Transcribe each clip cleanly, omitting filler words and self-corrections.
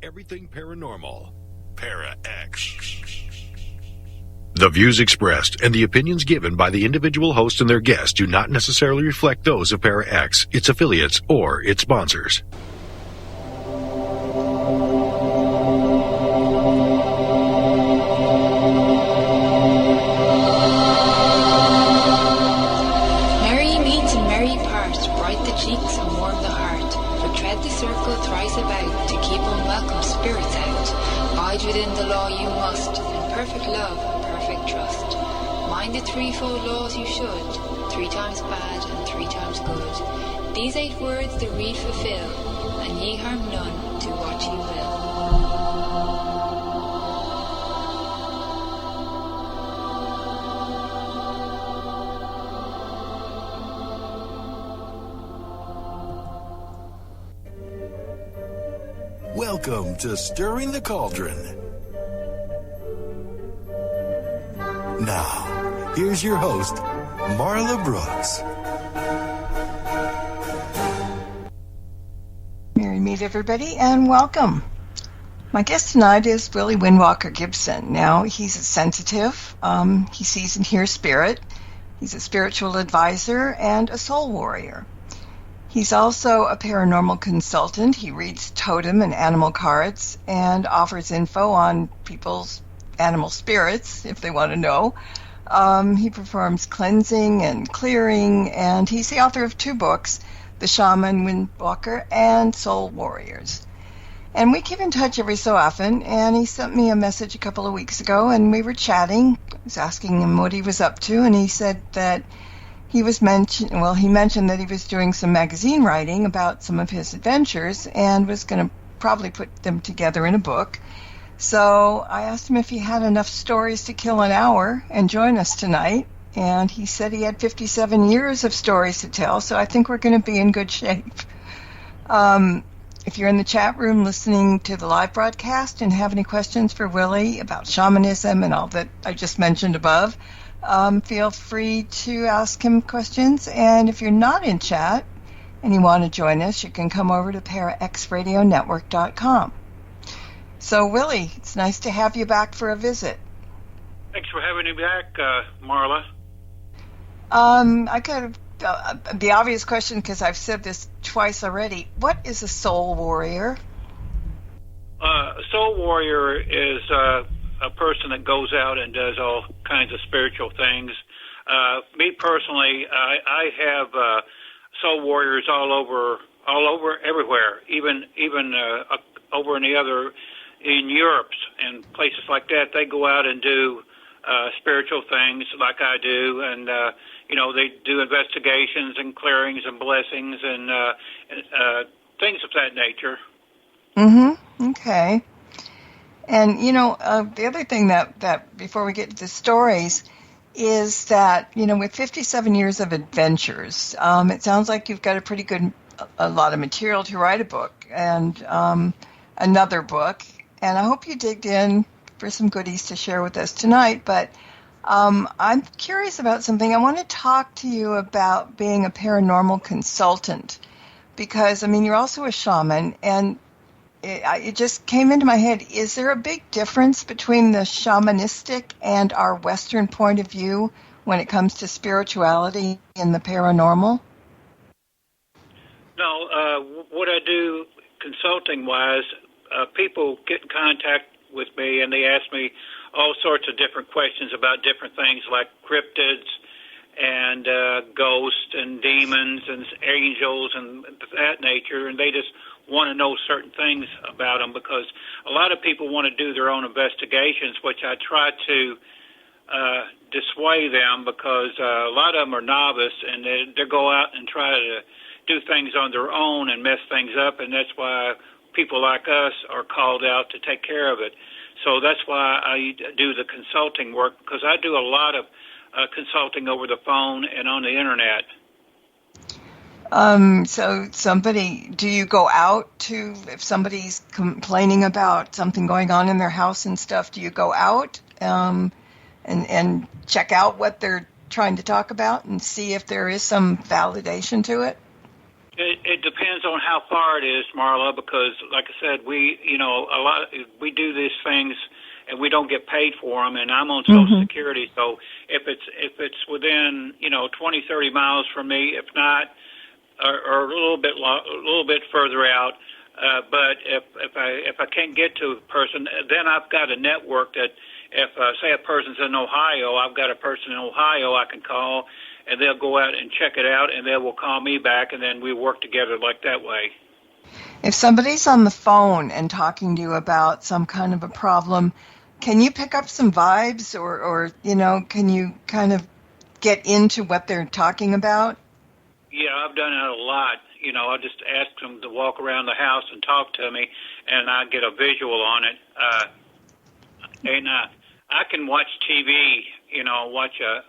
everything paranormal. Para X. The views expressed and the opinions given by the individual host and their guests do not necessarily reflect those of Para X, its affiliates, or its sponsors. Merry meets and merry part, bright the cheeks and warm the heart. For tread the circle thrice about, to keep unwelcome spirits out. Abide within the law you must, in perfect love and perfect trust. Mind the threefold laws you should, 3 times bad and 3 times good. These 8 words the read fulfill, and ye harm none, do what ye will. Welcome to Stirring the Cauldron. Now, here's your host, Marla Brooks. Merry meet everybody and welcome. My guest tonight is Willie Windwalker Gibson. Now, he's a sensitive, he sees and hears spirit. He's a spiritual advisor and a soul warrior. He's also a paranormal consultant. He reads totem and animal cards and offers info on people's animal spirits, if they want to know. He performs cleansing and clearing, and he's the author of 2 books, The Shaman, Windwalker, and Soul Warriors. And we keep in touch every so often, and he sent me a message a couple of weeks ago, and we were chatting. I was asking him what he was up to, and he said that he mentioned that he was doing some magazine writing about some of his adventures and was going to probably put them together in a book. So I asked him if he had enough stories to kill an hour and join us tonight, and he said he had 57 years of stories to tell, so I think we're going to be in good shape. If you're in the chat room listening to the live broadcast and have any questions for Willie about shamanism and all that I just mentioned above, feel free to ask him questions. And if you're not in chat and you want to join us, you can come over to paraxradionetwork.com. So, Willie, it's nice to have you back for a visit. Thanks for having me back, Marla. I could have the obvious question, because I've said this twice already. What is a soul warrior? A soul warrior is a person that goes out and does all kinds of spiritual things. Me personally, I have soul warriors all over, everywhere. Even over in Europe and places like that. They go out and do spiritual things like I do, and they do investigations and clearings and blessings and things of that nature. Mm-hmm. Okay. And, the other thing that before we get to the stories is that, with 57 years of adventures, it sounds like you've got a lot of material to write a book and another book. And I hope you digged in for some goodies to share with us tonight. But I'm curious about something. I want to talk to you about being a paranormal consultant because, you're also a shaman, and it just came into my head, is there a big difference between the shamanistic and our Western point of view when it comes to spirituality and the paranormal? No, what I do consulting-wise, people get in contact with me and they ask me all sorts of different questions about different things like cryptids and ghosts and demons and angels and that nature, and they just want to know certain things about them because a lot of people want to do their own investigations, which I try to dissuade them because a lot of them are novice and they go out and try to do things on their own and mess things up, and that's why people like us are called out to take care of it. So that's why I do the consulting work, because I do a lot of consulting over the phone and on the internet. So do you go out to, if somebody's complaining about something going on in their house and stuff, do you go out and check out what they're trying to talk about and see if there is some validation to it? It depends on how far it is, Marla, because, like I said, we do these things and we don't get paid for them, and I'm on Social Security, so if it's within 20, 30 miles from me, if not, or a little bit further out. But if I can't get to a person, then I've got a network that if say a person's in Ohio, I've got a person in Ohio I can call, and they'll go out and check it out, and they will call me back, and then we work together like that way. If somebody's on the phone and talking to you about some kind of a problem, can you pick up some vibes, or can you kind of get into what they're talking about? Yeah, I've done that a lot. I just ask them to walk around the house and talk to me, and I get a visual on it. I can watch TV,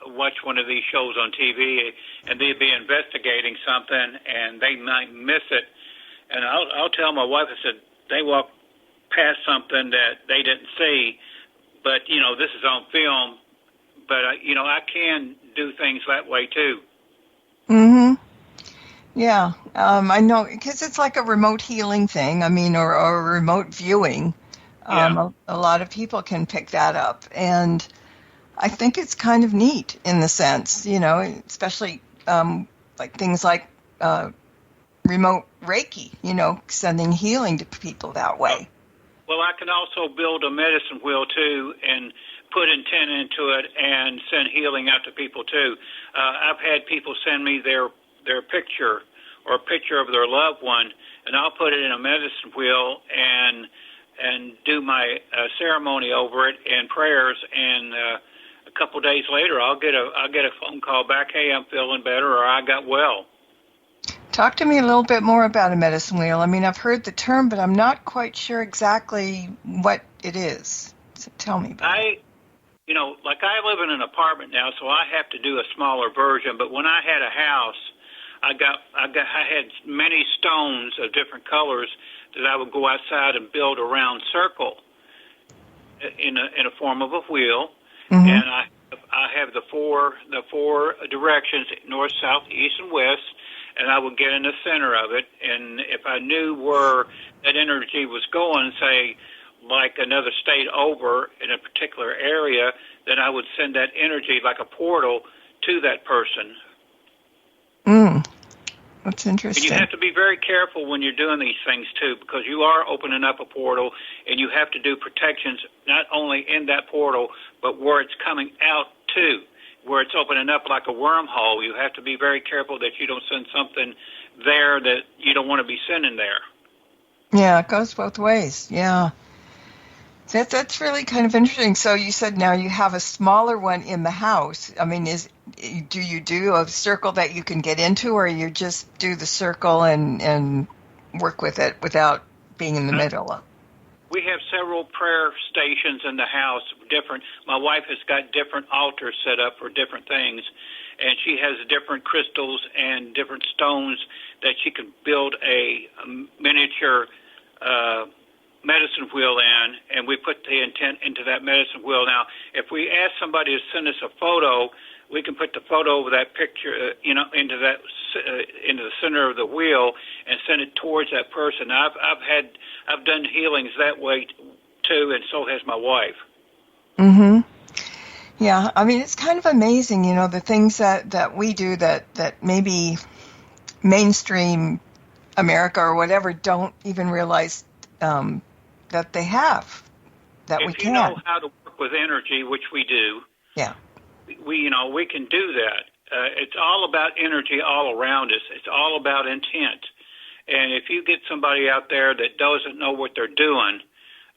watch one of these shows on TV, and they'd be investigating something, and they might miss it. And I'll tell my wife, I said, they walked past something that they didn't see, but, this is on film. But, I can do things that way, too. Mm-hmm. Yeah, I know, because it's like a remote healing thing, or remote viewing. A lot of people can pick that up, and I think it's kind of neat in the sense, especially like things like remote Reiki, sending healing to people that way. Well, I can also build a medicine wheel, too, and put intent into it and send healing out to people, too. I've had people send me their picture or a picture of their loved one, and I'll put it in a medicine wheel and do my ceremony over it and prayers, and a couple days later I'll get a phone call back, hey, I'm feeling better, or I got well. Talk to me a little bit more about a medicine wheel. I've heard the term, but I'm not quite sure exactly what it is. So tell me about it. I live in an apartment now, so I have to do a smaller version, but when I had a house, I had many stones of different colors that I would go outside and build a round circle in a form of a wheel, and I have the four directions, north, south, east, and west, and I would get in the center of it, and if I knew where that energy was going, say, like another state over in a particular area, then I would send that energy like a portal to that person. That's interesting. And you have to be very careful when you're doing these things, too, because you are opening up a portal, and you have to do protections not only in that portal, but where it's coming out to, where it's opening up like a wormhole. You have to be very careful that you don't send something there that you don't want to be sending there. Yeah, it goes both ways, yeah. That's really kind of interesting. So you said now you have a smaller one in the house. Do you do a circle that you can get into, or you just do the circle and work with it without being in the middle? We have several prayer stations in the house, different. My wife has got different altars set up for different things, and she has different crystals and different stones that she can build a miniature medicine wheel in, and we put the intent into that medicine wheel. Now, if we ask somebody to send us a photo, we can put the photo of that picture, into the center of the wheel and send it towards that person. I've done healings that way too, and so has my wife. Yeah, it's kind of amazing, the things that we do that maybe mainstream America or whatever don't even realize that they have, that we can. If you know how to work with energy, which we do, yeah, we can do that. It's all about energy all around us. It's all about intent. And if you get somebody out there that doesn't know what they're doing,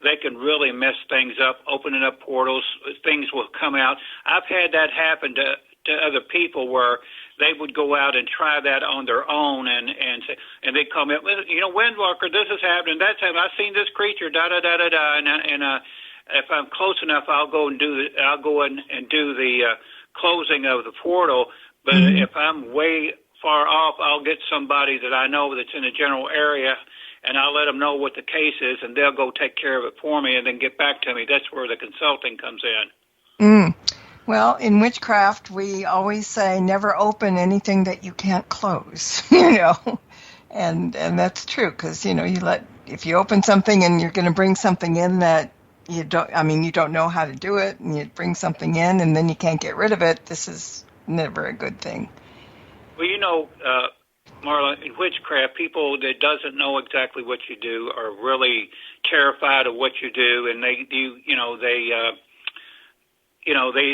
they can really mess things up, opening up portals. Things will come out. I've had that happen to other people where they would go out and try that on their own, and they'd come in, Windwalker, this is happening, that's happening, I've seen this creature, da da da da da, and if I'm close enough, I'll go and do the closing of the portal. But if I'm way far off, I'll get somebody that I know that's in the general area, and I'll let them know what the case is, and they'll go take care of it for me and then get back to me. That's where the consulting comes in. Well, in witchcraft, we always say never open anything that you can't close, And that's true, because, if you open something and you're going to bring something in that you don't know how to do it, and you bring something in and then you can't get rid of it, this is never a good thing. Well, Marla, in witchcraft, people that doesn't know exactly what you do are really terrified of what you do, and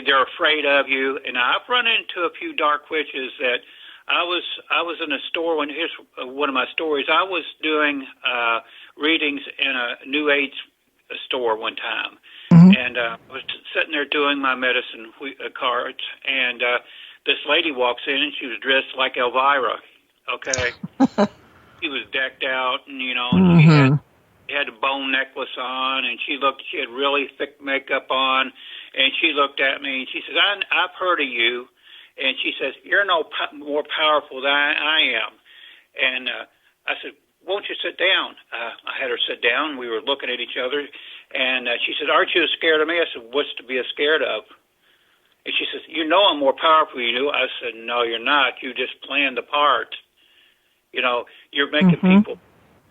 they're afraid of you. And I've run into a few dark witches that I was in a store when here's one of my stories. I was doing readings in a New Age store one time, and I was sitting there doing my medicine cards, and this lady walks in, and she was dressed like Elvira. Okay, she was decked out, and she had a bone necklace on, and she had really thick makeup on, and she looked at me, and she says, I've heard of you, and she says, you're no more powerful than I am. And I said, won't you sit down? I had her sit down. We were looking at each other, and she said, aren't you scared of me? I said, what's to be scared of? And she says, I'm more powerful than you. I said, no, you're not. You just playing the part. You're making people,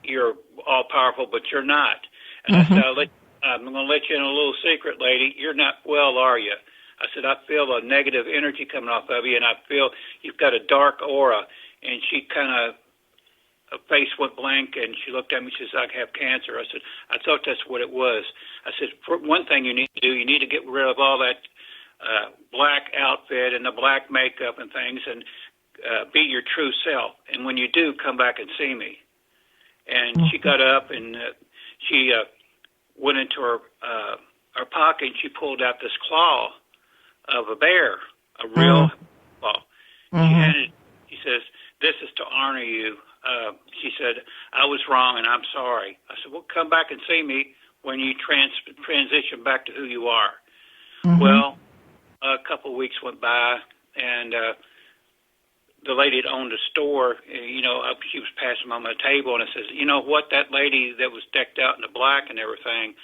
you're all powerful, but you're not. And I said, I'm going to let you in a little secret, lady. You're not well, are you? I said, I feel a negative energy coming off of you, and I feel you've got a dark aura. And she kind of, her face went blank, and she looked at me. She says, I have cancer. I said, I thought that's what it was. I said, for one thing you need to do, you need to get rid of all that black outfit and the black makeup and things, and be your true self. And when you do, come back and see me. And she got up, and she went into her pocket, and she pulled out this claw of a bear, a real claw. She says, this is to honor you. She said, I was wrong, and I'm sorry. I said, well, come back and see me when you transition back to who you are. Well, a couple of weeks went by, and the lady that owned the store, she was passing by my table, and I says, you know what, that lady that was decked out in the black and everything,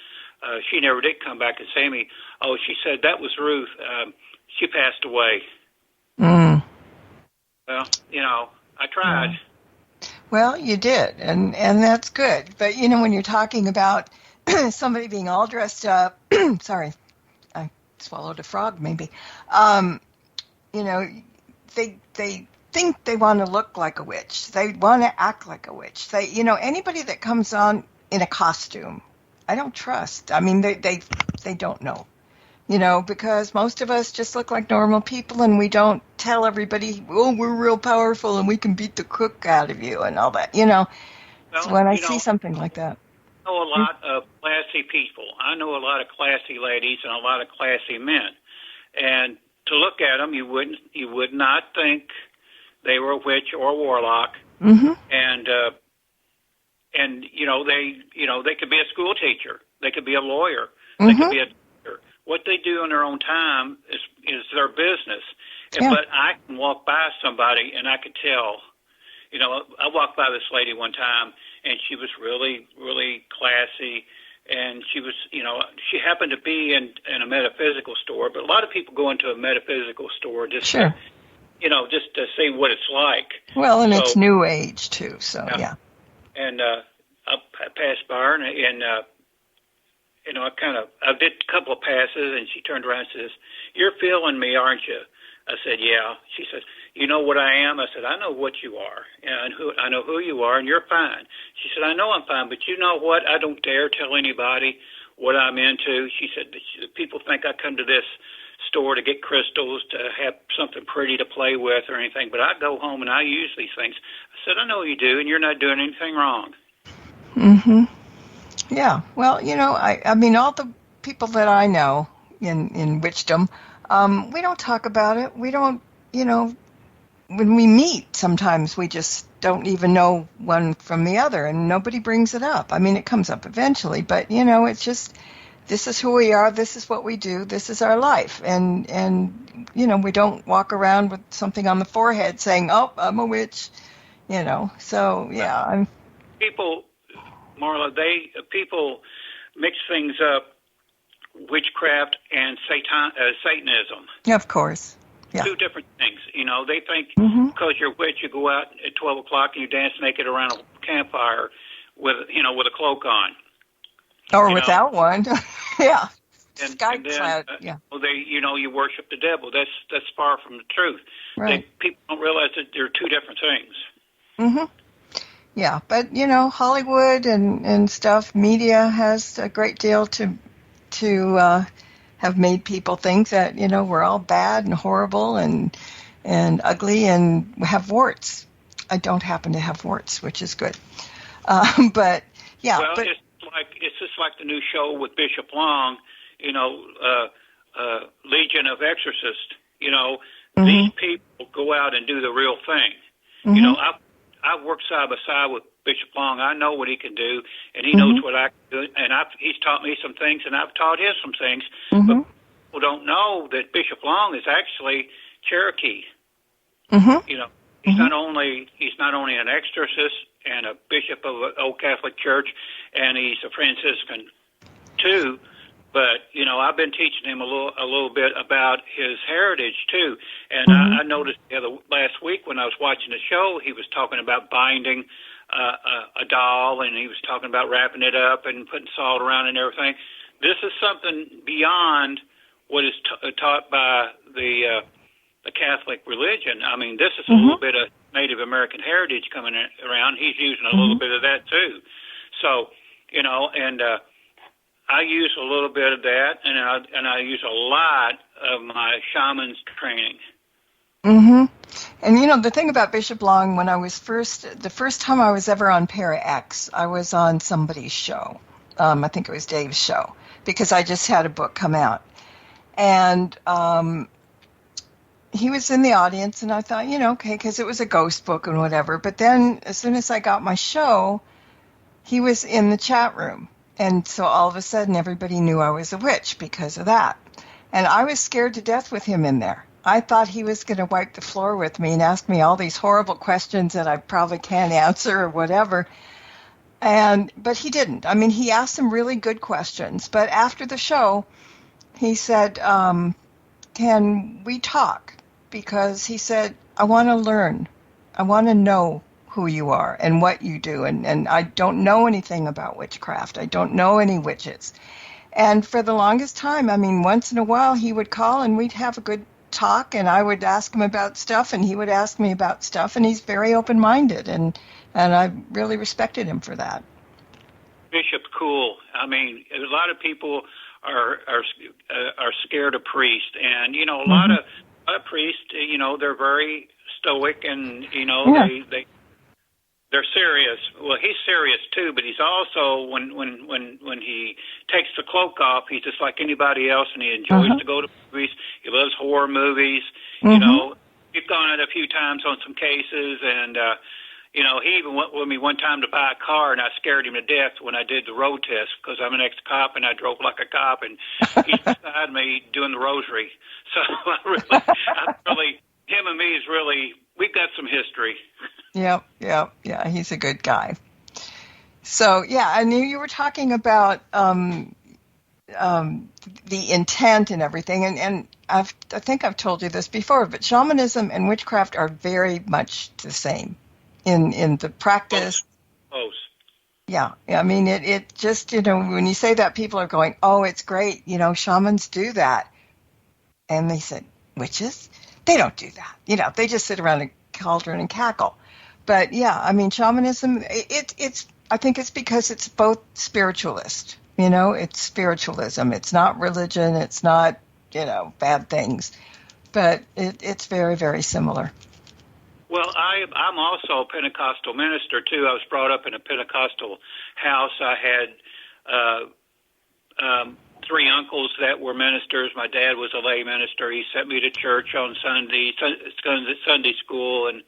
she never did come back and see me. Oh, she said, that was Ruth. She passed away. Well, I tried. Well, you did, and that's good. But, when you're talking about somebody being all dressed up, sorry, I swallowed a frog maybe, they think they want to look like a witch. They want to act like a witch. Anybody that comes on in a costume, I don't trust. I mean, they don't know, because most of us just look like normal people, and we don't tell everybody, oh, we're real powerful and we can beat the crook out of you and all that, Well, so when I see something like that. I know a lot of classy people. I know a lot of classy ladies and a lot of classy men. And to look at them, you would not think they were a witch or a warlock. And they could be a school teacher. They could be a lawyer. They could be a doctor. What they do in their own time is their business. But I can walk by somebody and I could tell. I walked by this lady one time, and she was really, really classy. And she was, she happened to be in a metaphysical store. But a lot of people go into a metaphysical store just to see what it's like. Well, and it's new age too, so yeah. And I passed by her, and I did a couple of passes, and she turned around and says, "You're feeling me, aren't you?" I said, "Yeah." She says, "You know what I am?" I said, "I know what you are, and I know who you are, and you're fine." She said, "I know I'm fine, but you know what? I don't dare tell anybody what I'm into." She said, "People think I come to this store to get crystals, to have something pretty to play with or anything, but I go home and I use these things." I said, "I know you do, and you're not doing anything wrong." Yeah, well, I mean, all the people that I know in witchdom, we don't talk about it. We don't, when we meet, sometimes we just don't even know one from the other, and nobody brings it up. I mean, it comes up eventually, but, it's just, this is who we are, this is what we do, this is our life, and we don't walk around with something on the forehead saying, "Oh, I'm a witch," so, yeah. People, Marla, people mix things up, witchcraft and Satanism. Of course. Yeah. two different things. They think Mm-hmm. because you're a witch, you go out at 12 o'clock and you dance naked around a campfire with a cloak on. Or without one. Yeah. And Sky then cloud. Yeah. you worship the devil. That's far from the truth. Right. People don't realize that they're two different things. Mm-hmm. Yeah, but Hollywood and stuff, media has a great deal to have made people think that we're all bad and horrible and ugly and have warts. I don't happen to have warts, which is good. But yeah, well, it's just like the new show with Bishop Long, Legion of Exorcists. Mm-hmm. These people go out and do the real thing. Mm-hmm. I've worked side by side with Bishop Long. I know what he can do, and he Mm-hmm. knows what I can do. And he's taught me some things, and I've taught him some things. Mm-hmm. But people don't know that Bishop Long is actually Cherokee. Mm-hmm. He's not only an exorcist and a bishop of an old Catholic church, and he's a Franciscan too. But I've been teaching him a little bit about his heritage too. And Mm-hmm. I noticed last week when I was watching the show, he was talking about binding a doll, and he was talking about wrapping it up and putting salt around and everything. This is something beyond what is taught by the Catholic religion. I mean, this is a Mm-hmm. little bit of Native American heritage coming around. He's using a little bit of that too. So, and I use a little bit of that, and I use a lot of my shaman's training. Mm-hmm. And the thing about Bishop Long, when I was the first time I was ever on Para X, I was on somebody's show. I think it was Dave's show, because I just had a book come out. And he was in the audience, and I thought, okay, because it was a ghost book and whatever. But then as soon as I got my show, he was in the chat room. And so all of a sudden, everybody knew I was a witch because of that. And I was scared to death with him in there. I thought he was going to wipe the floor with me and ask me all these horrible questions that I probably can't answer or whatever. But he didn't. I mean, he asked some really good questions. But after the show, he said, can we talk? Because he said, I want to learn. I want to know who you are and what you do. And I don't know anything about witchcraft. I don't know any witches. And for the longest time, I mean, once in a while he would call and we'd have a good talk, and I would ask him about stuff and he would ask me about stuff, and he's very open-minded, and I really respected him for that. Bishop's cool. I mean, a lot of people are scared of priests, and a lot of priests, they're very stoic, and they're serious. Well, he's serious too, but he's also when he takes the cloak off, he's just like anybody else, and he enjoys to go to movies. He loves horror movies. We've gone out a few times on some cases, and he even went with me one time to buy a car, and I scared him to death when I did the road test because I'm an ex-cop and I drove like a cop, and he's beside me doing the rosary. So him and me is really, we've got some history. Yeah, he's a good guy. So, yeah, I knew you were talking about the intent and everything, and I think I've told you this before, but shamanism and witchcraft are very much the same in the practice. Close. Yeah, I mean, it just, when you say that, people are going, oh, it's great, shamans do that. And they said, witches? They don't do that. They just sit around a cauldron and cackle. But yeah, I mean, shamanism, it's I think it's because it's both spiritualist. It's spiritualism. It's not religion. It's not, bad things. But it's very, very similar. Well, I'm also a Pentecostal minister, too. I was brought up in a Pentecostal house. I had 3 uncles that were ministers. My dad was a lay minister. He sent me to church on Sunday school, and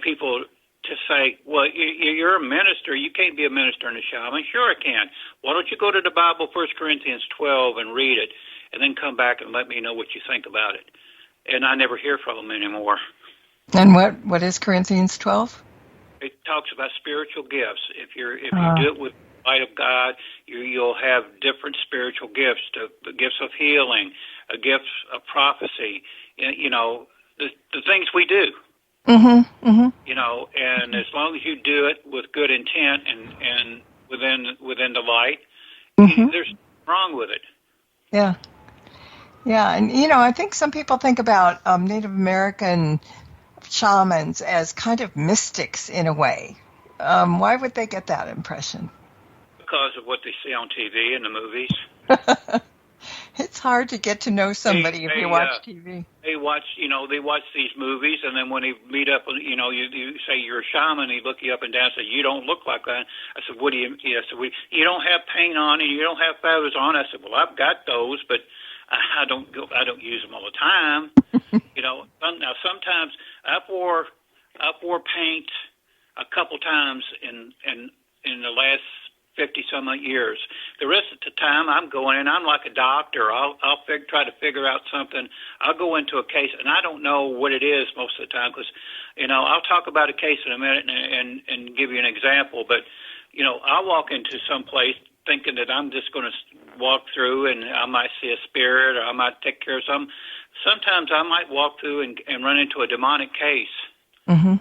people to say, well, you're a minister. You can't be a minister and a shaman. Sure I can. Why don't you go to the Bible, 1 Corinthians 12, and read it, and then come back and let me know what you think about it. And I never hear from them anymore. And what is Corinthians 12? It talks about spiritual gifts. If you do it with the light of God, you'll have different spiritual gifts, the gifts of healing, gifts of prophecy, the things we do. Mm-hmm. Mm-hmm. And as long as you do it with good intent and within the light, Mm-hmm. there's nothing wrong with it. Yeah. Yeah, and I think some people think about Native American shamans as kind of mystics in a way. Why would they get that impression? Because of what they see on TV and the movies. It's hard to get to know somebody if you watch TV. They watch these movies, and then when they meet up, you say you're a shaman, they look you up and down and say, you don't look like that. I said, what do you, I said, you don't have paint on and you don't have feathers on. I said, well, I've got those, but I don't use them all the time. Now sometimes I've wore paint a couple times in the last 50 some odd years. The rest of the time I'm going in, I'm like a doctor. I'll try to figure out something. I'll go into a case and I don't know what it is most of the time because, I'll talk about a case in a minute and give you an example. But, I'll walk into some place thinking that I'm just going to walk through and I might see a spirit or I might take care of something. Sometimes I might walk through and run into a demonic case. Mm-hmm.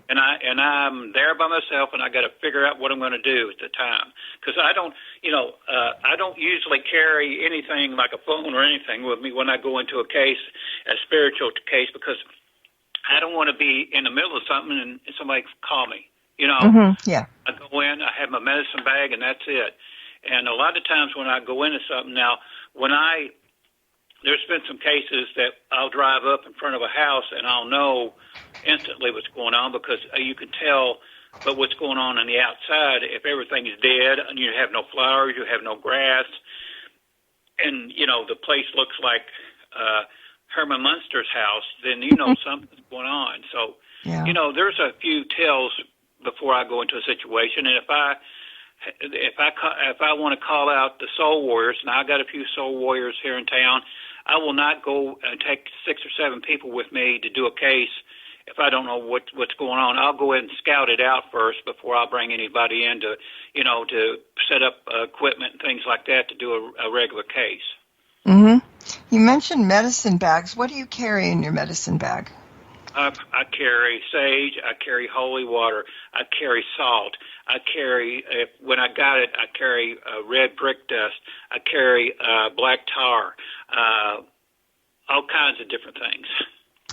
And I'm there by myself, and I got to figure out what I'm going to do at the time because I don't usually carry anything like a phone or anything with me when I go into a spiritual case, because I don't want to be in the middle of something and somebody call me. Mm-hmm. Yeah. I go in, I have my medicine bag, and that's it. And a lot of times when I go into something now, there's been some cases that I'll drive up in front of a house and I'll know instantly what's going on because you can tell but what's going on the outside. If everything is dead and you have no flowers, you have no grass, and, the place looks like Herman Munster's house, then something's going on. So, yeah. There's a few tells before I go into a situation, and if I want to call out the soul warriors, and I got a few soul warriors here in town, I will not go and take 6 or 7 people with me to do a case if I don't know what's going on. I'll go ahead and scout it out first before I'll bring anybody in to set up equipment and things like that to do a regular case. Mm-hmm. You mentioned medicine bags. What do you carry in your medicine bag? I carry sage. I carry holy water. I carry salt. I carry, when I got it, I carry red brick dust. I carry black tar, all kinds of different things.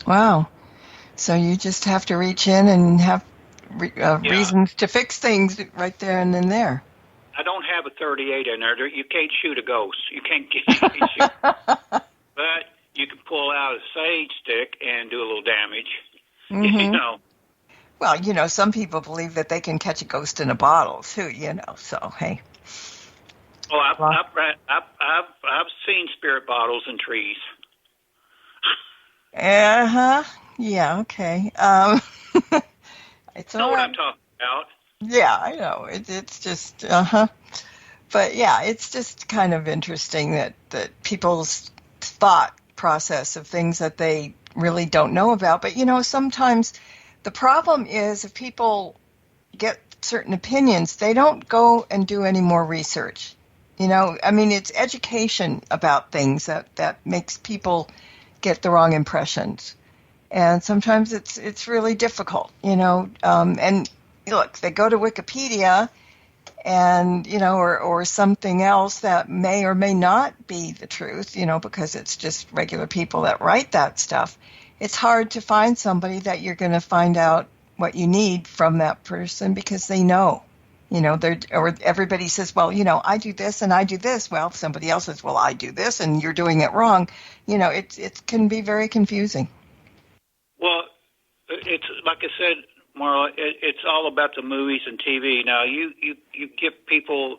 Wow. So you just have to reach in and have reasons to fix things right there and then there. I don't have a 38 in there. You can't shoot a ghost. You can't shoot. But you can pull out a sage stick and do a little damage. Mm-hmm. Well, some people believe that they can catch a ghost in a bottle too. So hey. Oh, I've seen spirit bottles in trees. Uh-huh. Yeah. Okay. It's you know what I'm talking about. Yeah, I know. It's just But yeah, it's just kind of interesting that people's thought process of things that they really don't know about. But sometimes the problem is if people get certain opinions, they don't go and do any more research. It's education about things that makes people get the wrong impressions. And sometimes it's really difficult, and look, they go to Wikipedia and, or something else that may or may not be the truth, because it's just regular people that write that stuff. It's hard to find somebody that you're going to find out what you need from that person because they know, or everybody says, well, I do this and I do this. Well, somebody else says, well, I do this and you're doing it wrong. It can be very confusing. Well, it's like I said, Marla, it's all about the movies and TV. Now, you get people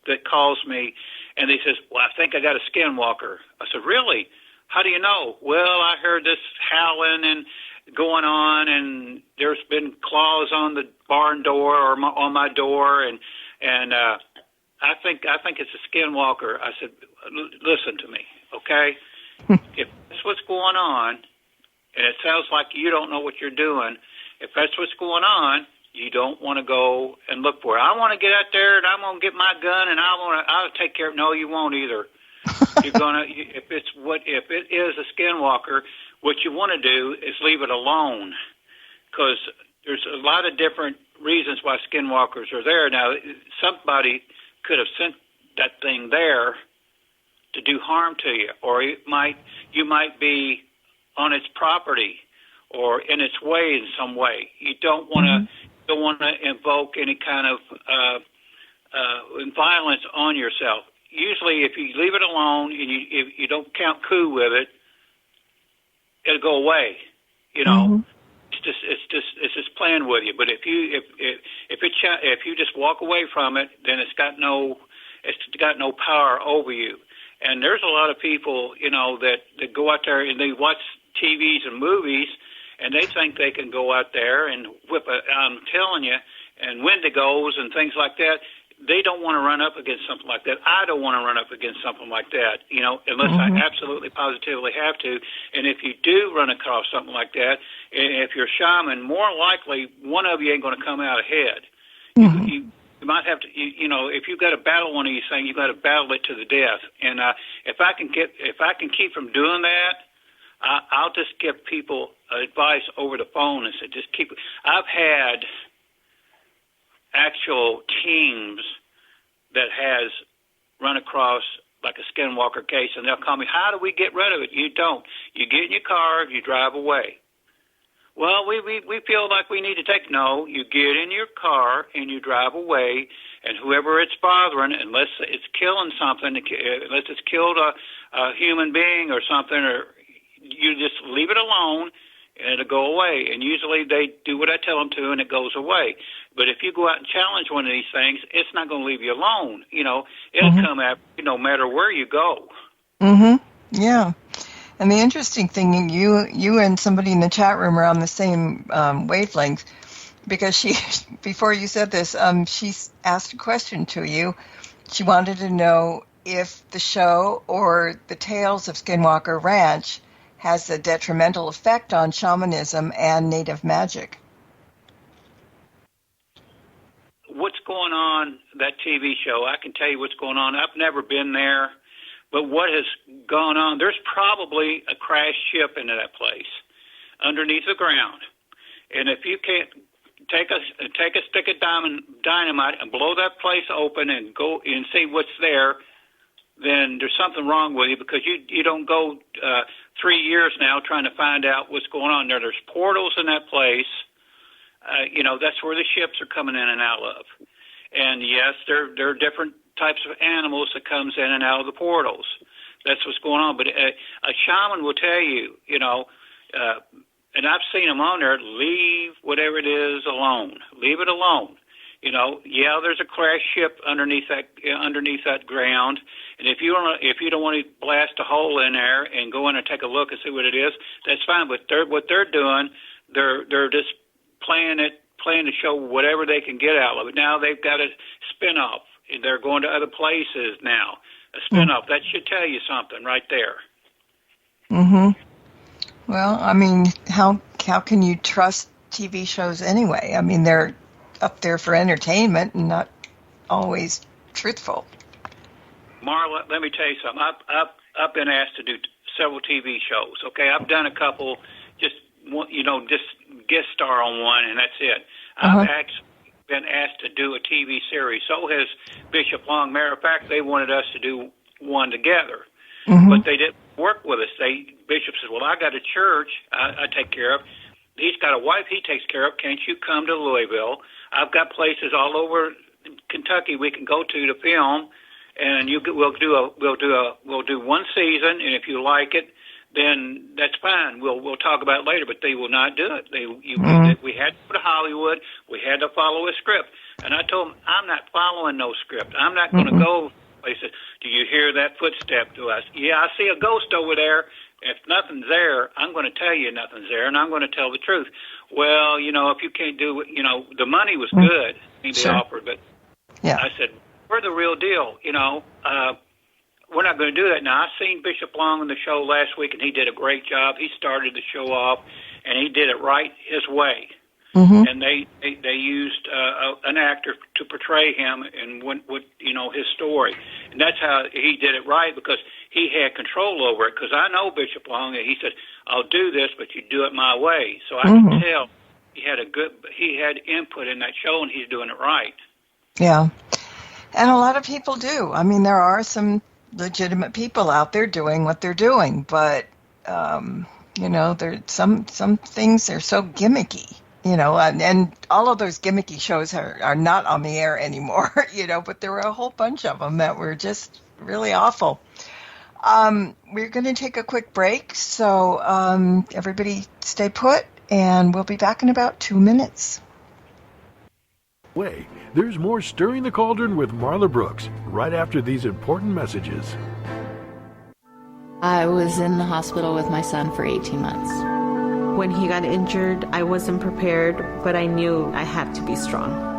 that calls me and they says, well, I think I got a skinwalker. I said, really? How do you know? Well, I heard this howling and going on, and there's been claws on the barn door or on my door, and I think it's a skinwalker. I said, listen to me, okay? If that's what's going on, and it sounds like you don't know what you're doing, if that's what's going on, you don't want to go and look for it. I want to get out there and I'm going to get my gun and I'll take care of it. No, you won't either. You're gonna if it is a skinwalker, what you want to do is leave it alone, because there's a lot of different reasons why skinwalkers are there. Now, somebody could have sent that thing there to do harm to you, or you might be on its property or in its way in some way. You don't want to invoke any kind of violence on yourself. Usually, if you leave it alone and if you don't count coup with it, it'll go away. You know, it's just playing with you. But if you just walk away from it, then it's got no power over you. And there's a lot of people, you know, that go out there and they watch TVs and movies, and they think they can go out there and I'm telling you, and Wendigos and things like that. They don't want to run up against something like that. I don't want to run up against something like that, you know, unless I absolutely positively have to. And if you do run across something like that, if you're a shaman, more likely one of you ain't going to come out ahead. You might have to, you know, if you've got to battle one of these things, you've got to battle it to the death. And if I can keep from doing that, I'll just give people advice over the phone and say, just keep. I've had actual teams that has run across like a skinwalker case, and they'll call me, how do we get rid of it? You don't. You get in your car, you drive away. Well, we feel like we need to take. No, you get in your car and you drive away, and whoever it's bothering, unless it's killing something, unless it's killed a human being or something, or you just leave it alone, and it'll go away. And usually they do what I tell them to, and it goes away. But if you go out and challenge one of these things, it's not going to leave you alone. You know, it'll come after you no matter where you go. Yeah. And the interesting thing, you and somebody in the chat room are on the same wavelength, because before you said this, she asked a question to you. She wanted to know if the show or the Tales of Skinwalker Ranch has a detrimental effect on shamanism and native magic. What's going on, that TV show, I can tell you what's going on. I've never been there, but what has gone on, there's probably a crashed ship into that place underneath the ground. And if you can't take a stick of dynamite and blow that place open and go and see what's there, then there's something wrong with you, because you don't go 3 years now trying to find out what's going on there. There's portals in that place. You know, that's where the ships are coming in and out of. And yes, there are different types of animals that comes in and out of the portals. That's what's going on. But a shaman will tell you, you know, and I've seen them on there, leave whatever it is alone. Leave it alone. You know, yeah, there's a crash ship underneath that ground, and if you don't want to blast a hole in there and go in and take a look and see what it is, that's fine. But what they're doing, they're just playing to show whatever they can get out of it. Now they've got a spin-off. They're going to other places now. A spin-off. That should tell you something right there. Well, I mean, how can you trust TV shows anyway? I mean, they're up there for entertainment and not always truthful. Marla, let me tell you something. I've been asked to do several TV shows. Okay, I've done a couple, just guest star on one, and that's it. I've actually been asked to do a TV series. So has Bishop Long. Matter of fact, they wanted us to do one together, but they didn't work with us. Bishop said, well, I got a church I take care of. He's got a wife he takes care of. Can't you come to Louisville? I've got places all over Kentucky we can go to film, and we'll do one season, and if you like it, then that's fine. We'll talk about it later, but they will not do it. We had to go to Hollywood. We had to follow a script, and I told them, I'm not following no script. I'm not going to go places. Do you hear that footstep to us? Yeah, I see a ghost over there. If nothing's there, I'm going to tell you nothing's there, and I'm going to tell the truth. Well, you know, if you can't do it, you know, the money was good, they offered, but I said, we're the real deal, you know. We're not going to do that. Now, I seen Bishop Long on the show last week, and he did a great job. He started the show off, and he did it right his way. And they used an actor to portray him and what his story, and that's how he did it right, because he had control over it. Because I know Bishop Long, and he said, I'll do this, but you do it my way. So I could tell he had input in that show, and he's doing it right. Yeah. And a lot of people do. I mean, there are some legitimate people out there doing what they're doing, but there some things are so gimmicky, and all of those gimmicky shows are not on the air anymore, but there were a whole bunch of them that were just really awful. We're going to take a quick break, so everybody stay put, and we'll be back in about 2 minutes. There's more Stirring the Cauldron with Marla Brooks right after these important messages. I was in the hospital with my son for 18 months. When he got injured, I wasn't prepared, but I knew I had to be strong.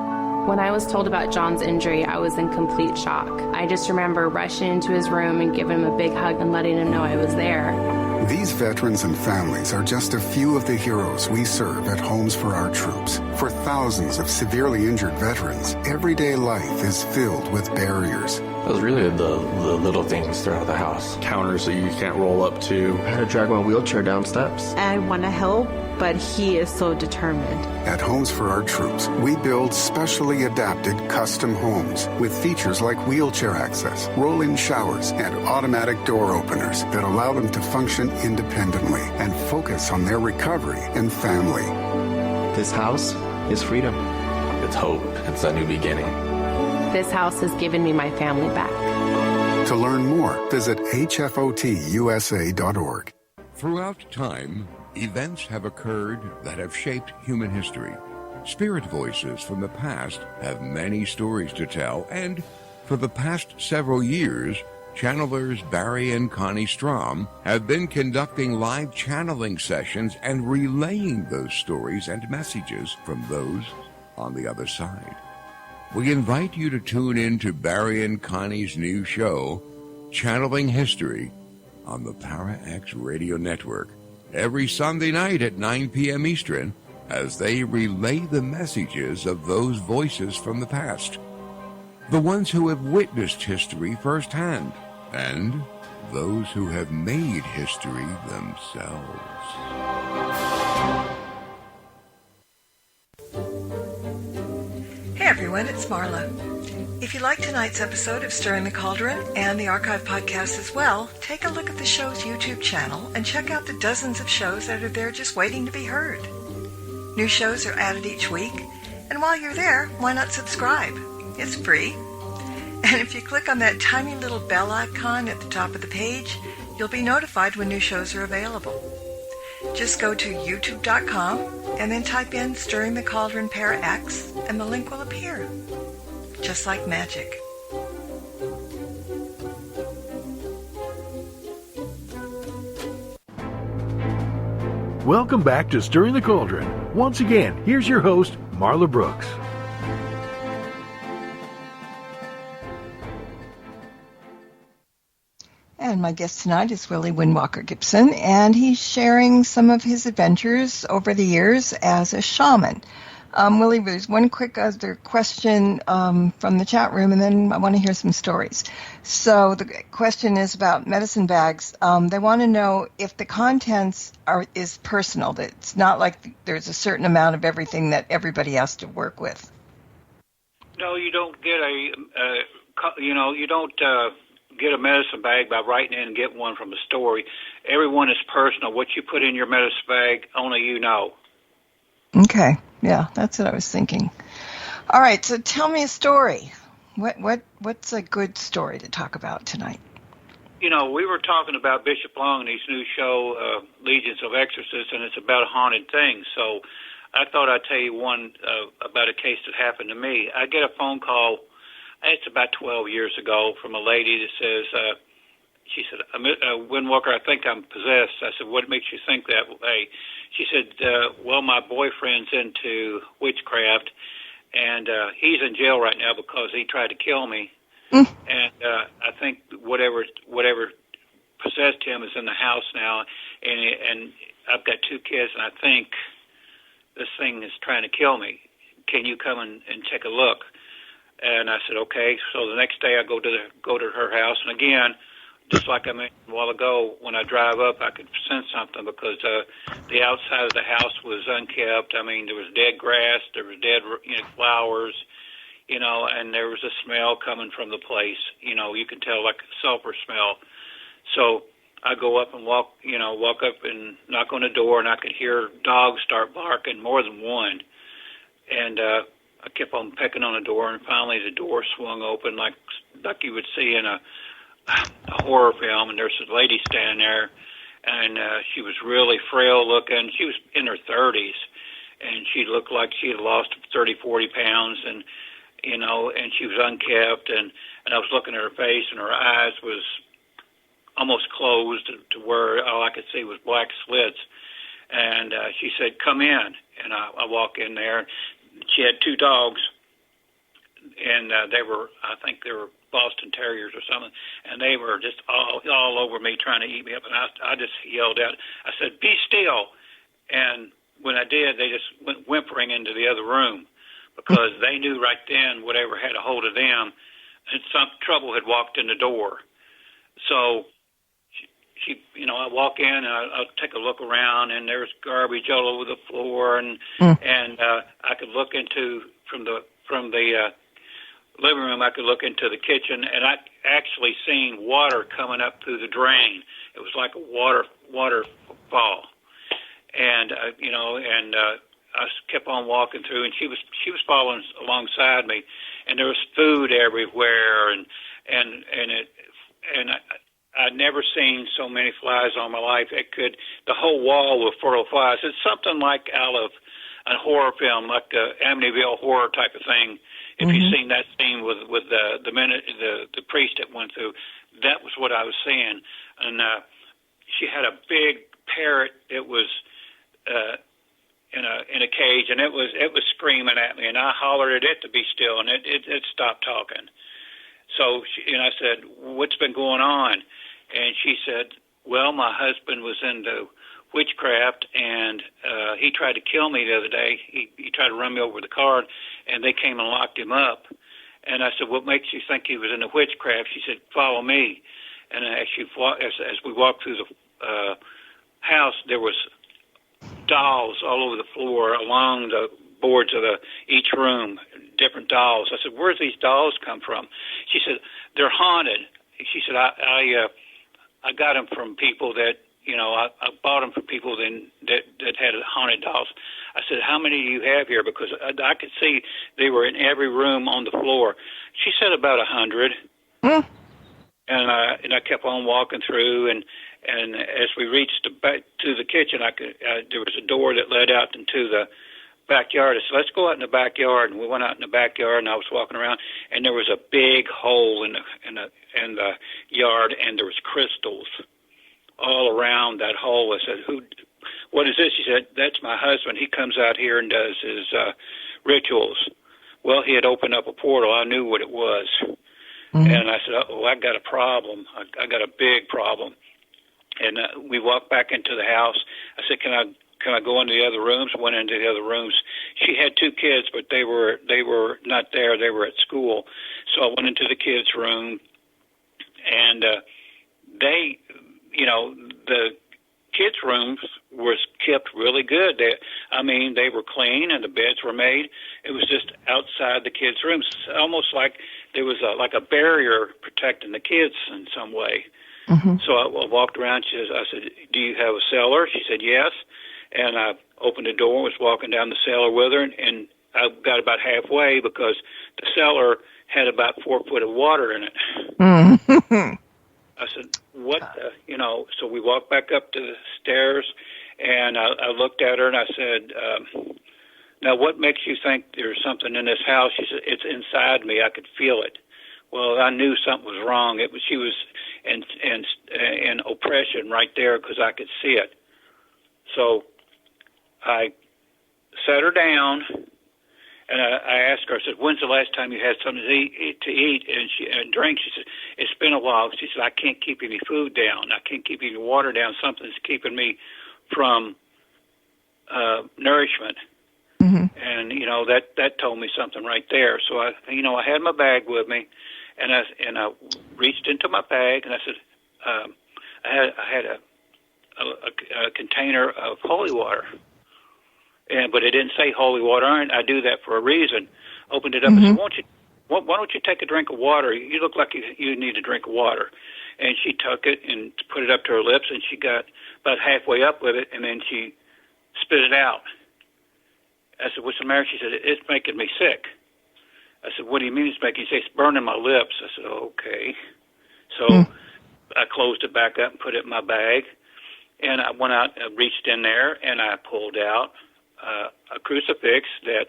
When I was told about John's injury, I was in complete shock. I just remember rushing into his room and giving him a big hug and letting him know I was there. These veterans and families are just a few of the heroes we serve at Homes for Our Troops. For thousands of severely injured veterans, everyday life is filled with barriers. It was really the little things throughout the house. Counters that you can't roll up to. I had to drag my wheelchair down steps. I want to help, but he is so determined. At Homes for Our Troops, we build specially adapted custom homes with features like wheelchair access, roll-in showers, and automatic door openers that allow them to function independently and focus on their recovery and family. This house is freedom. It's hope. It's a new beginning. This house has given me my family back. To learn more, visit hfotusa.org. Throughout time, events have occurred that have shaped human history. Spirit voices from the past have many stories to tell, and for the past several years, channelers Barry and Connie Strom have been conducting live channeling sessions and relaying those stories and messages from those on the other side. We invite you to tune in to Barry and Connie's new show, Channeling History, on the Para-X Radio Network, every Sunday night at 9 p.m. Eastern, as they relay the messages of those voices from the past, the ones who have witnessed history firsthand, and those who have made history themselves. Hey everyone, it's Marla. If you like tonight's episode of Stirring the Cauldron and the archive podcast as well, take a look at the show's YouTube channel and check out the dozens of shows that are there just waiting to be heard. New shows are added each week, and while you're there, why not subscribe? It's free. And if you click on that tiny little bell icon at the top of the page, you'll be notified when new shows are available. Just go to youtube.com and then type in Stirring the Cauldron Para-X and the link will appear. Just like magic. Welcome back to Stirring the Cauldron. Once again, here's your host, Marla Brooks. And my guest tonight is Willie Windwalker Gibson, and he's sharing some of his adventures over the years as a shaman. Willie, there's one quick other question from the chat room, and then I want to hear some stories. So the question is about medicine bags. They want to know if the contents is personal, that it's not like there's a certain amount of everything that everybody has to work with. No, you don't get get a medicine bag by writing in and getting one from a store. Everyone is personal. What you put in your medicine bag, only you know. Okay. Yeah, that's what I was thinking. All right, so tell me a story. What's a good story to talk about tonight? We were talking about Bishop Long and his new show, Legions of Exorcists, and it's about haunted things. So I thought I'd tell you one about a case that happened to me. I get a phone call, it's about 12 years ago, from a lady that says, she said, Windwalker, I think I'm possessed. I said, what makes you think that way? She said, well, my boyfriend's into witchcraft, and he's in jail right now because he tried to kill me. And I think whatever possessed him is in the house now, and I've got 2 kids, and I think this thing is trying to kill me. Can you come and take a look? And I said, okay. So the next day I go to her house, and again, just like I mentioned a while ago, when I drive up, I could sense something because the outside of the house was unkept. I mean, there was dead grass, there was dead flowers, and there was a smell coming from the place. You could tell like a sulfur smell. So I go up and walk up and knock on the door, and I could hear dogs start barking, more than one. And I kept on pecking on the door, and finally the door swung open like you would see in a horror film, and there's a lady standing there, and she was really frail looking. She was in her 30s, and she looked like she had lost 30, 40 pounds, and and she was unkept, and I was looking at her face, and her eyes was almost closed to where all I could see was black slits. And she said, "Come in," and I walk in there. She had two dogs, and I think they were Boston Terriers or something, and they were just all over me trying to eat me up, and I just yelled out. I said, "Be still!" And when I did, they just went whimpering into the other room because they knew right then whatever had a hold of them, and some trouble had walked in the door. So she I walk in and I'll take a look around, and there's garbage all over the floor, and I could look from the living room, I could look into the kitchen, and I actually seen water coming up through the drain. It was like a waterfall, and I kept on walking through, and she was following alongside me, and there was food everywhere, and I'd never seen so many flies all my life. The whole wall was full of flies. It's something like out of a horror film, like the Amityville Horror type of thing. If you've seen that scene with the priest that went through, that was what I was seeing. And she had a big parrot that was in a cage, and it was screaming at me, and I hollered at it to be still, and it stopped talking. So I said, "What's been going on?" And she said, "Well, my husband was into witchcraft, and he tried to kill me the other day. He tried to run me over with a car, and they came and locked him up." And I said, "What makes you think he was into witchcraft?" She said, "Follow me." And as we walked through the house, there was dolls all over the floor along the boards of each room, different dolls. I said, "Where's these dolls come from?" She said, "They're haunted." She said, I got them from people that, I bought them from people that had haunted dolls. I said, "How many do you have here?" Because I could see they were in every room on the floor. She said about 100. And I kept on walking through, and as we reached back to the kitchen, there was a door that led out into the backyard. I said, "Let's go out in the backyard." And we went out in the backyard, and I was walking around, and there was a big hole in the yard, and there was crystals all around that hole. I said, "What is this?" She said, "That's my husband. He comes out here and does his rituals." Well, he had opened up a portal. I knew what it was. And I said, "Oh, I got a problem. I got a big problem." And we walked back into the house. I said, Can I go into the other rooms?" Went into the other rooms. She had two kids, but they were not there. They were at school. So I went into the kids' room, and the kids' rooms was kept really good. They were clean, and the beds were made. It was just outside the kids' rooms, almost like there was a barrier protecting the kids in some way. So I walked around. I said, "Do you have a cellar?" She said, "Yes." And I opened the door, was walking down the cellar with her, and I got about halfway because the cellar had about 4 foot of water in it. I said, "What the?" So we walked back up to the stairs, and I looked at her, and I said, "Now, what makes you think there's something in this house?" She said, "It's inside me. I could feel it." Well, I knew something was wrong. She was in oppression right there because I could see it. So I sat her down, and I asked her, I said, "When's the last time you had something to eat and drink?" She said, "It's been a while." She said, "I can't keep any food down. I can't keep any water down. Something's keeping me from nourishment." And, that told me something right there. So I had my bag with me, and I reached into my bag, and I said, I had a container of holy water, but it didn't say holy water on it. I do that for a reason. Opened it up and said, why don't you take a drink of water? You look like you need a drink of water. And she took it and put it up to her lips, and she got about halfway up with it, and then she spit it out. I said, what's the matter? She said, it's making me sick. I said, what do you mean it's making you sick? It's burning my lips. I said, okay. So I closed it back up and put it in my bag, and I went out and reached in there, and I pulled out a crucifix that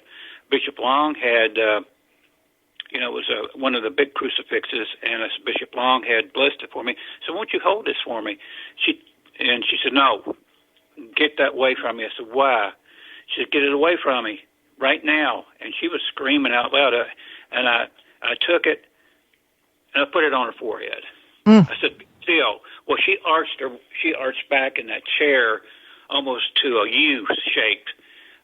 Bishop Long had, it was one of the big crucifixes, and Bishop Long had blessed it for me. So won't you hold this for me? She said, no, get that away from me. I said, why? She said, get it away from me right now. And she was screaming out loud, and I took it, and I put it on her forehead. I said, still. Well, she arched back in that chair almost to a U shape.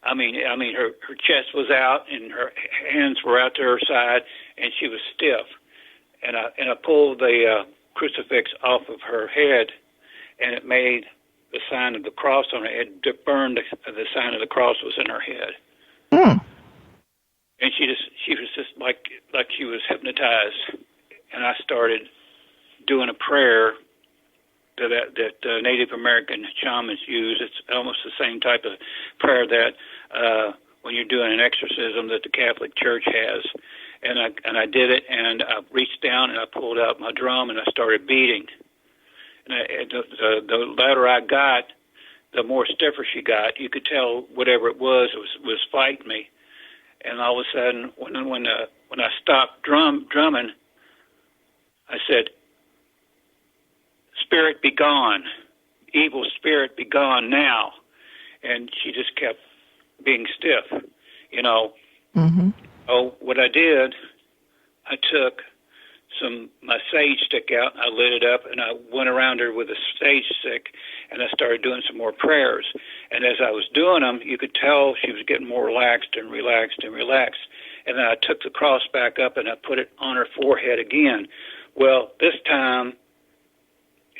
I mean, her chest was out and her hands were out to her side, and she was stiff. And I pulled the crucifix off of her head, and it made the sign of the cross on her head. It burned the sign of the cross was in her head. And she was just like she was hypnotized. And I started doing a prayer that Native American shamans use. It's almost the same type of prayer that when you're doing an exorcism that the Catholic Church has. And I did it, and I reached down and I pulled out my drum and I started beating. And the louder I got, the more stiffer she got. You could tell whatever it was fighting me. And all of a sudden, when I stopped drumming, I said, "Spirit, be gone. Evil spirit, be gone now." And she just kept being stiff, Oh, what I did, I took my sage stick out, I lit it up, and I went around her with a sage stick, and I started doing some more prayers. And as I was doing them, you could tell she was getting more relaxed and relaxed and relaxed. And then I took the cross back up and I put it on her forehead again. Well, this time,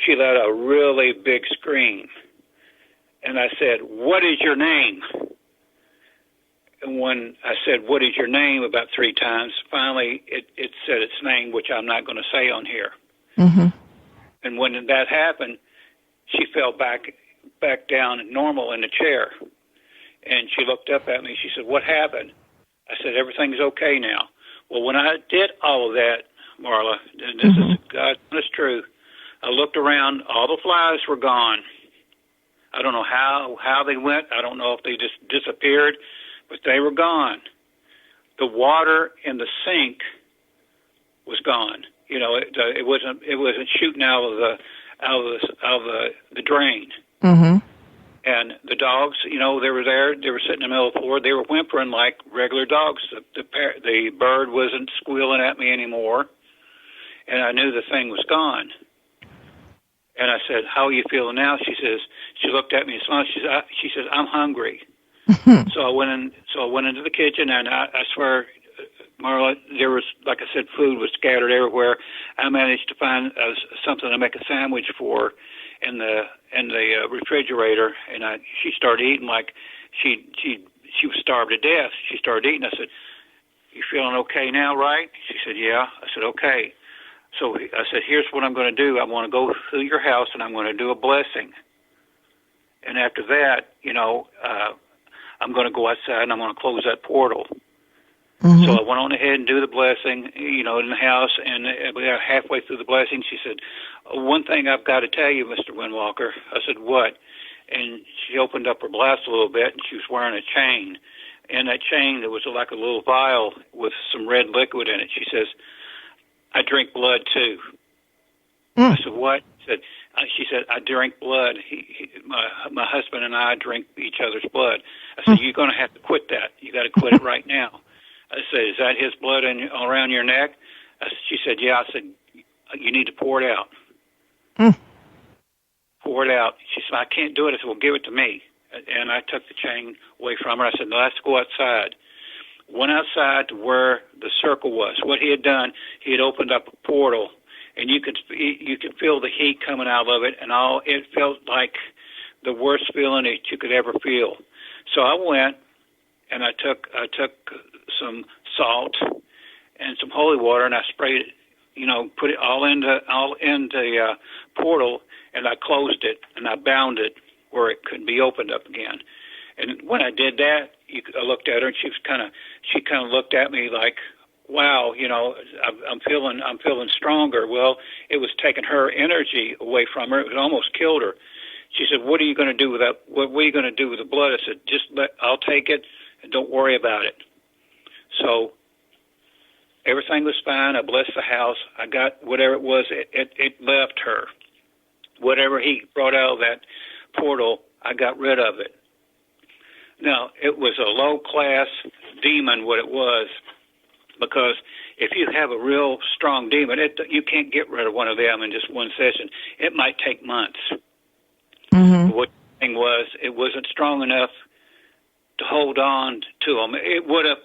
she let out a really big scream. And I said, "What is your name?" And when I said, "What is your name?" about 3 times, finally it said its name, which I'm not going to say on here. And when that happened, she fell back down normal in the chair. And she looked up at me. She said, "What happened?" I said, "Everything's okay now." Well, when I did all of that, Marla, and this is God's honest truth, I looked around. All the flies were gone. I don't know how they went. I don't know if they just disappeared, but they were gone. The water in the sink was gone. It wasn't shooting out of the drain. And the dogs, they were there. They were sitting in the middle of the floor. They were whimpering like regular dogs. The bird wasn't squealing at me anymore, and I knew the thing was gone. And I said, "How are you feeling now?" She looked at me and smiled. She says, "I'm hungry." So I went into the kitchen, and I swear, Marla, there was, like I said, food was scattered everywhere. I managed to find something to make a sandwich for in the refrigerator, and she started eating like she was starved to death. She started eating. I said, "You feeling okay now, right?" She said, "Yeah." I said, "Okay." So I said, "Here's what I'm going to do. I want to go through your house, and I'm going to do a blessing. And after that, I'm going to go outside, and I'm going to close that portal." So I went on ahead and do the blessing, in the house, and we got halfway through the blessing. She said, "One thing I've got to tell you, Mr. Windwalker." I said, "What?" And she opened up her blouse a little bit, and she was wearing a chain. And that chain, there was like a little vial with some red liquid in it. She says, "I drink blood, too." I said, "What?" She said, "I drink blood. My husband and I drink each other's blood." I said, "You're going to have to quit that. You got to quit it right now." I said, "Is that his blood around your neck?" She said, "Yeah." I said, "You need to pour it out." Pour it out. She said, "I can't do it." I said, "Well, give it to me." And I took the chain away from her. I said, "No, let's go outside." Went outside to where the circle was. What he had done, he had opened up a portal, and you could feel the heat coming out of it, and all. It felt like the worst feeling that you could ever feel. So I went and I took some salt and some holy water, and I sprayed it, put it all in the portal, and I closed it and I bound it where it couldn't be opened up again. And when I did that, I looked at her, and she kind of looked at me like, wow, I'm feeling stronger. Well, it was taking her energy away from her. It almost killed her. She said, what are you going to do with that? What are you going to do with the blood? I said, I'll take it and don't worry about it. So everything was fine. I blessed the house. I got whatever it was. It left her. Whatever he brought out of that portal, I got rid of it. Now, it was a low-class demon, what it was, because if you have a real strong demon, you can't get rid of one of them in just one session. It might take months. Mm-hmm. What the thing was, it wasn't strong enough to hold on to them. It would have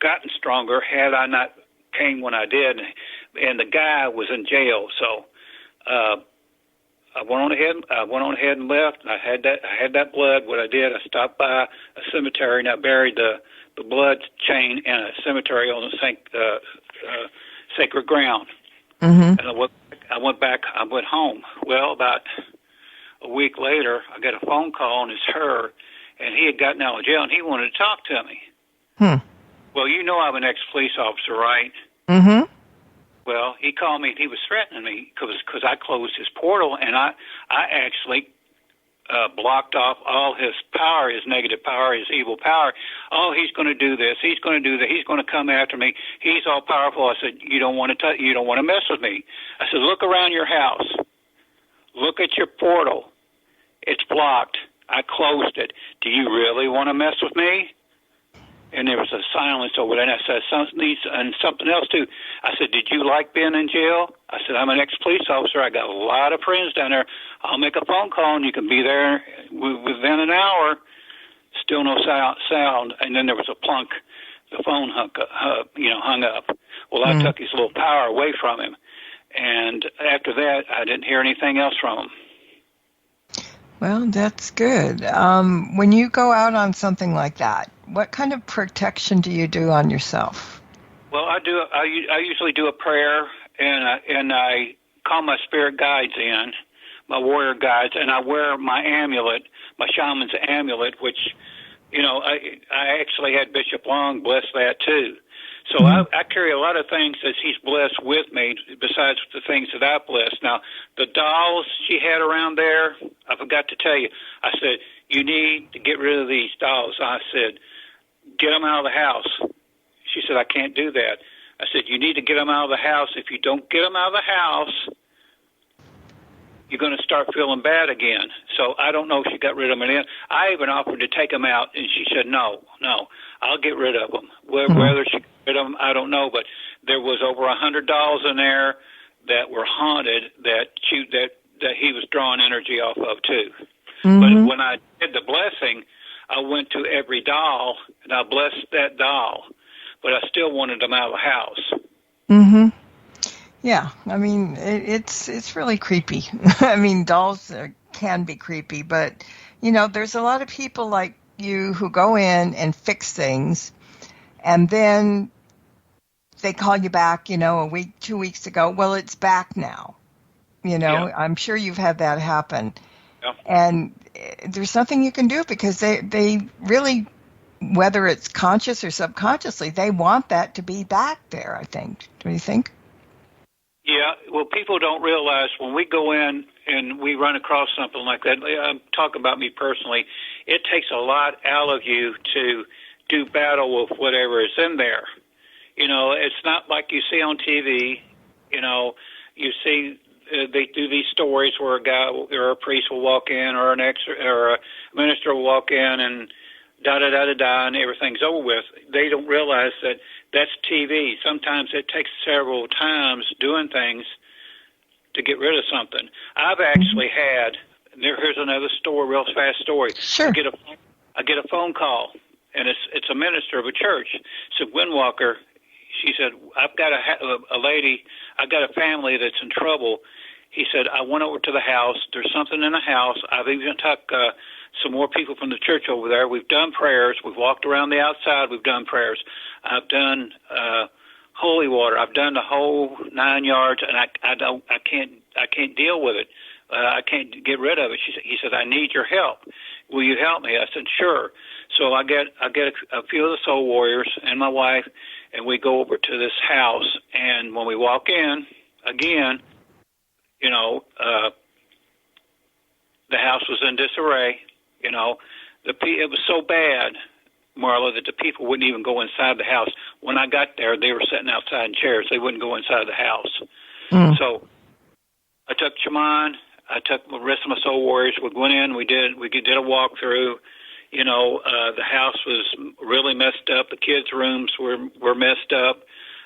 gotten stronger had I not came when I did, and the guy was in jail. So I went on ahead and left. I had that blood. What I did, I stopped by a cemetery and I buried the blood chain in a cemetery on the sacred ground. Mm-hmm. And I went back. I went home. Well, about a week later, I got a phone call, and it's her, and he had gotten out of jail, and he wanted to talk to me. Well, I'm an ex-police officer, right? Mm-hmm. Well, he called me, and he was threatening me because I closed his portal, and I actually blocked off all his power, his negative power, his evil power. Oh, he's going to do this. He's going to do that. He's going to come after me. He's all powerful. I said, you don't want to mess with me. I said, look around your house. Look at your portal. It's blocked. I closed it. Do you really want to mess with me? And there was a silence over there, and I said, something else, too. I said, did you like being in jail? I said, I'm an ex-police officer. I got a lot of friends down there. I'll make a phone call, and you can be there within an hour. Still no sound. And then there was a plunk. The phone hung up. Well, I took his little power away from him. And after that, I didn't hear anything else from him. Well, that's good. When you go out on something like that, what kind of protection do you do on yourself? Well, I usually do a prayer, and I call my spirit guides in, my warrior guides, and I wear my amulet, my shaman's amulet, which, I actually had Bishop Long bless that too. So I carry a lot of things that he's blessed with me, besides the things that I blessed. Now, the dolls she had around there, I forgot to tell you. I said, you need to get rid of these dolls. I said, get them out of the house. She said, I can't do that. I said, you need to get them out of the house. If you don't get them out of the house, you're going to start feeling bad again. So I don't know if she got rid of them. And I even offered to take them out, and she said, no, I'll get rid of them. Whether she got rid of them, I don't know. But there was over 100 dolls in there that were haunted that he was drawing energy off of too. But when I did the blessing, I went to every doll, and I blessed that doll. But I still wanted them out of the house. Mm-hmm. Yeah, I mean, it's really creepy. I mean, dolls can be creepy, but, there's a lot of people like you who go in and fix things, and then they call you back, a week, 2 weeks ago. Well, it's back now. Yeah. I'm sure you've had that happen. Yeah. And there's nothing you can do because they really, whether it's conscious or subconsciously, they want that to be back there, I think. Do you think? Yeah, well, people don't realize when we go in and we run across something like that, I'm talking about me personally, it takes a lot out of you to do battle with whatever is in there. It's not like you see on TV, you see they do these stories where a guy or a priest will walk in or a minister will walk in and da-da-da-da-da and everything's over with. They don't realize that that's TV. Sometimes it takes several times doing things to get rid of something. I've actually had, here's another story, real fast story. Sure. I get a phone call, and it's a minister of a church. It's a Windwalker. She said, I've got a lady, I got a family that's in trouble. He said, I went over to the house. There's something in the house. I've even took some more people from the church over there. We've done prayers. We've walked around the outside. We've done prayers. I've done holy water. I've done the whole 9 yards, and I can't deal with it. I can't get rid of it. He said, I need your help. Will you help me? I said, sure. So I get a few of the soul warriors and my wife, and we go over to this house. And when we walk in, again, you know, the house was in disarray. You know, it was so bad, Marla, that the people wouldn't even go inside the house. When I got there, they were sitting outside in chairs. They wouldn't go inside the house. So I took Shaman. I took the rest of my soul warriors. We went in. We did a walkthrough. You know, the house was really messed up. The kids' rooms were messed up.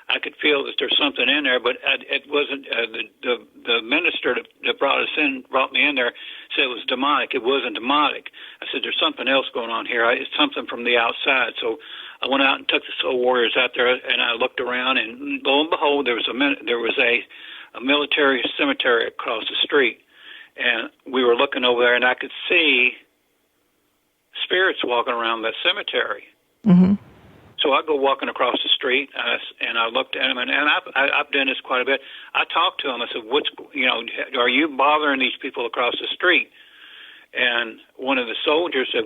I could feel that there's something in there, but it wasn't. The minister that brought me in there, said it was demonic. It wasn't demonic. I said, there's something else going on here. It's something from the outside. So I went out and took the soul warriors out there, and I looked around, and lo and behold, there was a military cemetery across the street. And we were looking over there, and I could see spirits walking around that cemetery. Mm-hmm. So I go walking across the street, and I looked at them, and I've done this quite a bit. I talked to them. I said, are you bothering these people across the street? And one of the soldiers said,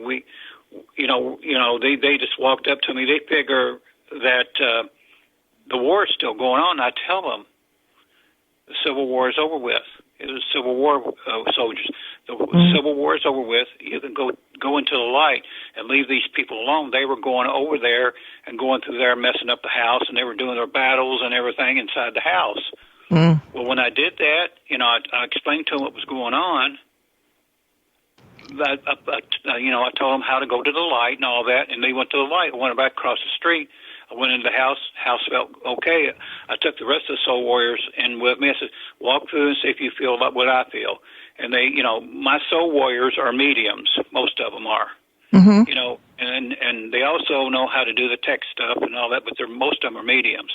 they just walked up to me. They figure that the war is still going on. I tell them the Civil War is over with. It was Civil War soldiers. The Civil War is over with. You can go into the light and leave these people alone. They were going over there and going through there, messing up the house, and they were doing their battles and everything inside the house. Well, when I did that, I explained to them what was going on. I told them how to go to the light and all that, and they went to the light. I went back across the street. I went into the house. House felt okay. I took the rest of the soul warriors in with me. I said, walk through and see if you feel like what I feel. And they, my soul warriors are mediums. Most of them are. Mm-hmm. And they also know how to do the tech stuff and all that, but most of them are mediums.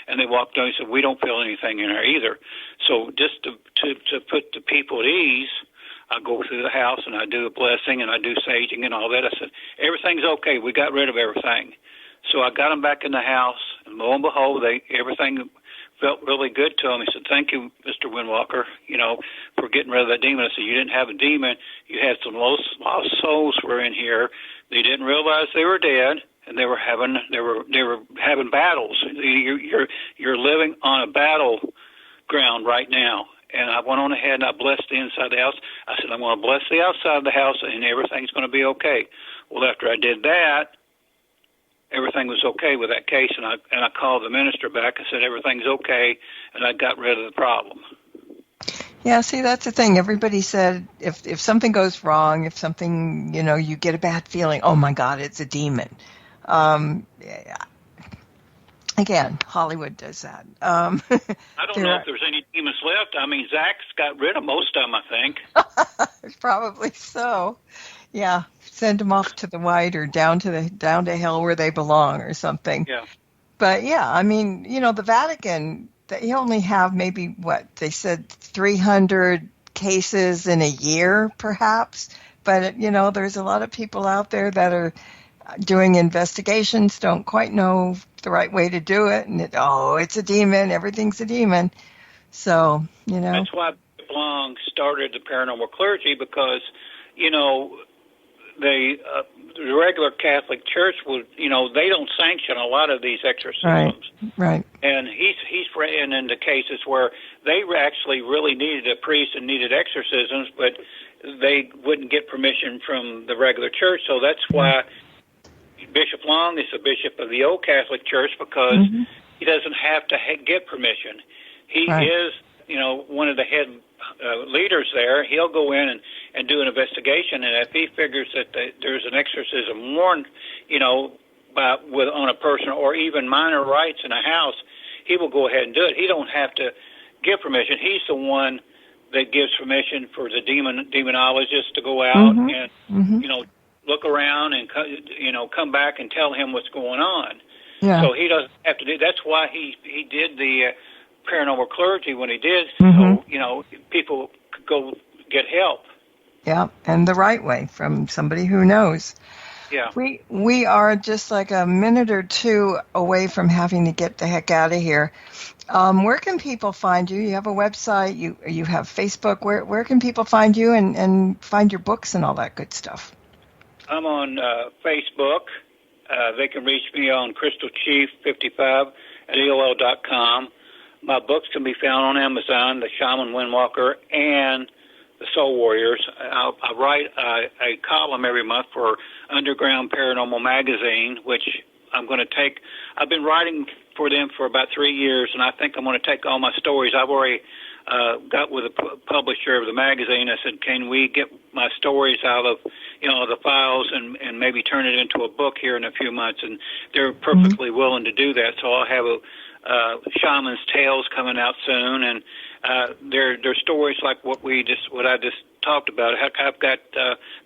And they walked down and said, we don't feel anything in there either. So just to put the people at ease, I go through the house and I do a blessing and I do saging and all that. I said, everything's okay. We got rid of everything. So I got them back in the house, and lo and behold, everything felt really good to them. He said, thank you, Mr. Windwalker, for getting rid of that demon. I said, you didn't have a demon. You had some lost souls were in here. They didn't realize they were dead, and they were having battles. You're living on a battleground right now. And I went on ahead and I blessed the inside of the house. I said, I'm going to bless the outside of the house, and everything's going to be okay. Well, after I did that, everything was okay with that case, and I called the minister back and said everything's okay, and I got rid of the problem. Yeah, see, that's the thing. Everybody said if something goes wrong, if something, you get a bad feeling, oh my God, it's a demon. Again, Hollywood does that. I don't know if there's any demons left. I mean, Zach's got rid of most of them, I think. Probably so. Yeah, send them off to the white or down to hell where they belong or something. Yeah. But yeah, I mean, the Vatican, they only have maybe they said 300 cases in a year, perhaps. But there's a lot of people out there that are doing investigations, don't quite know the right way to do it, and it's a demon. Everything's a demon. So that's why Long started the paranormal clergy, because the regular Catholic Church would, they don't sanction a lot of these exorcisms. Right. And he's ran into cases where they actually really needed a priest and needed exorcisms, but they wouldn't get permission from the regular church. So that's why Bishop Long is the bishop of the old Catholic Church, because he doesn't have to get permission. He is, one of the head leaders there. He'll go in and do an investigation, and if he figures that there's an exorcism warned, on a person or even minor rites in a house, he will go ahead and do it. He don't have to give permission. He's the one that gives permission for the demonologist to go out and look around and come back and tell him what's going on. Yeah. So he doesn't have to do. That's why he did the paranormal clergy when he did, so, you know, people could go get help. Yeah, and the right way from somebody who knows. Yeah. We are just like a minute or two away from having to get the heck out of here. Where can people find you? You have a website, you have Facebook. Where can people find you and find your books and all that good stuff? I'm on Facebook. They can reach me on crystalchief55 at AOL.com. My books can be found on Amazon, The Shaman, Windwalker, and The Soul Warriors. I write a column every month for Underground Paranormal Magazine, which I'm going to take. I've been writing for them for about 3 years, and I think I'm going to take all my stories. I've already got with the publisher of the magazine. I said, can we get my stories out of, you know, the files and maybe turn it into a book here in a few months? And they're perfectly willing to do that. So I'll have a Shaman's Tales coming out soon, and they're stories like what I just talked about. I've got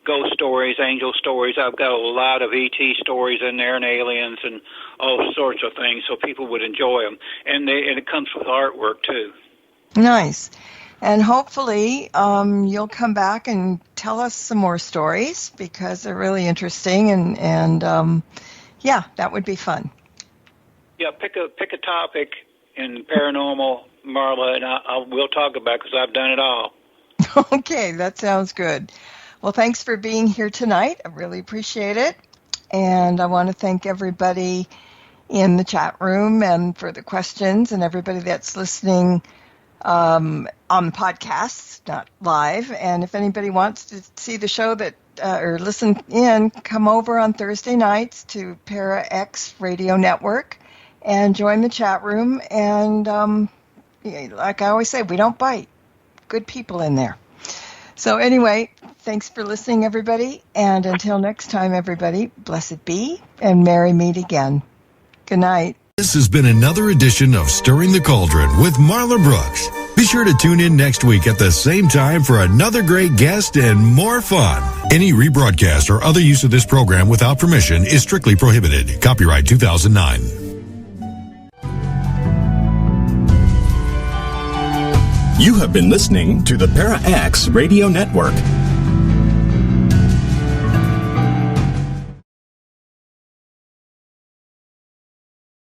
ghost stories, angel stories. I've got a lot of ET stories in there and aliens and all sorts of things, so people would enjoy them. And it comes with artwork too. Nice. And hopefully you'll come back and tell us some more stories because they're really interesting, and yeah, that would be fun. Yeah, pick a topic in paranormal, Marla, and we'll talk about it because I've done it all. Okay, that sounds good. Well, thanks for being here tonight. I really appreciate it. And I want to thank everybody in the chat room and for the questions, and everybody that's listening on the podcasts, not live. And if anybody wants to see the show or listen in, come over on Thursday nights to Para X Radio Network and join the chat room. And like I always say, we don't bite. Good people in there. So anyway, thanks for listening, everybody. And until next time, everybody, blessed be and merry meet again. Good night. This has been another edition of Stirring the Cauldron with Marla Brooks. Be sure to tune in next week at the same time for another great guest and more fun. Any rebroadcast or other use of this program without permission is strictly prohibited. Copyright 2009. You have been listening to the Para X Radio Network.